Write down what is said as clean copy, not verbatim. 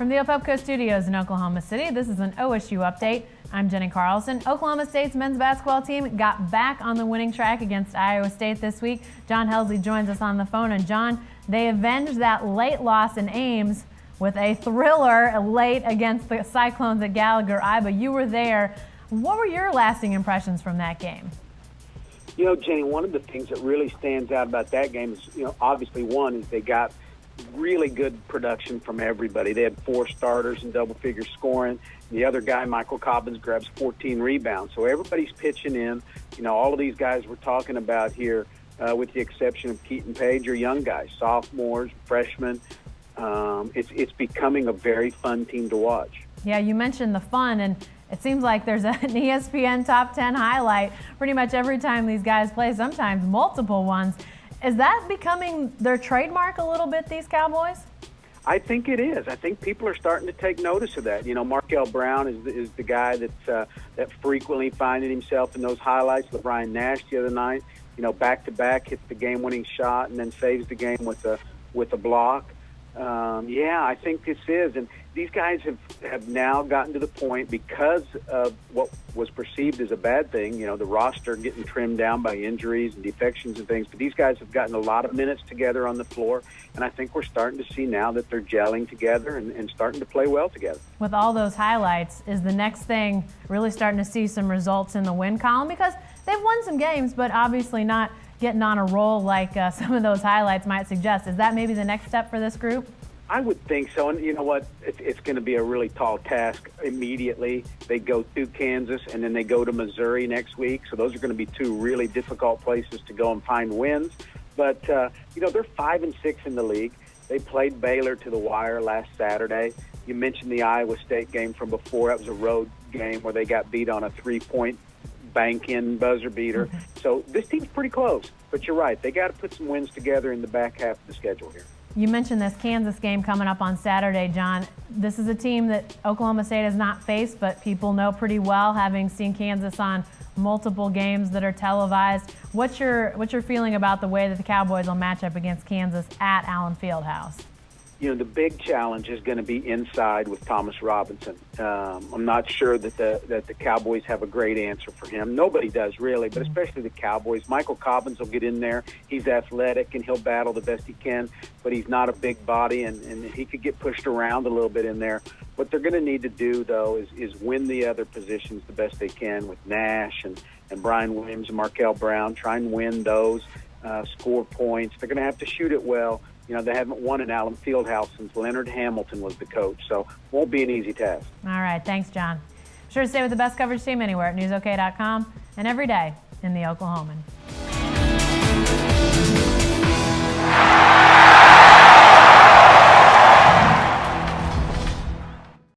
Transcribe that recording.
from the Opepco Studios in Oklahoma City. This is an OSU update. I'm Jenni Carlson. Oklahoma State's men's basketball team got back on the winning track against Iowa State this week. John Helsley joins us on the phone. And John, they avenged that late loss in Ames with a thriller late against the Cyclones at Gallagher-Iba. You were there. What were your lasting impressions from that game? You know, Jenny, one of the things that really stands out about that game is, obviously one is they got really good production from everybody. They had 4 starters in double figure scoring. The other guy, Michael Cobbins, grabs 14 rebounds. So everybody's pitching in. All of these guys we're talking about here, with the exception of Keaton Page, are young guys, sophomores, freshmen. It's becoming a very fun team to watch. Yeah, you mentioned the fun, and it seems like there's an ESPN Top 10 highlight pretty much every time these guys play, sometimes multiple ones. Is that becoming their trademark a little bit, these Cowboys? I think it is. I think people are starting to take notice of that. Markel Brown is the guy that frequently finding himself in those highlights. LeBron Nash the other night, back-to-back hits the game-winning shot and then saves the game with a block. I think this is. And these guys have now gotten to the point, because of what was perceived as a bad thing, the roster getting trimmed down by injuries and defections and things, but these guys have gotten a lot of minutes together on the floor, and I think we're starting to see now that they're gelling together and starting to play well together. With all those highlights, is the next thing really starting to see some results in the win column? Because they've won some games, but obviously not getting on a roll like some of those highlights might suggest. Is that maybe the next step for this group? I would think so, and you know what? It's going to be a really tall task immediately. They go to Kansas, and then they go to Missouri next week, so those are going to be 2 really difficult places to go and find wins. But, they're 5-6 in the league. They played Baylor to the wire last Saturday. You mentioned the Iowa State game from before. That was a road game where they got beat on a 3-point bank-in buzzer beater. So this team's pretty close, but you're right. They got to put some wins together in the back half of the schedule here. You mentioned this Kansas game coming up on Saturday, John. This is a team that Oklahoma State has not faced, but people know pretty well, having seen Kansas on multiple games that are televised. What's your feeling about the way that the Cowboys will match up against Kansas at Allen Fieldhouse? The big challenge is going to be inside with Thomas Robinson. I'm not sure that the Cowboys have a great answer for him. Nobody does, really, but especially the Cowboys. Michael Cobbins will get in there. He's athletic, and he'll battle the best he can, but he's not a big body, and he could get pushed around a little bit in there. What they're going to need to do, though, is win the other positions the best they can with Nash and Brian Williams and Markel Brown. Try and win those, score points. They're going to have to shoot it well. They haven't won at Allen Fieldhouse since Leonard Hamilton was the coach, so won't be an easy task. All right, thanks, John. Be sure to stay with the best coverage team anywhere at newsok.com and every day in the Oklahoman.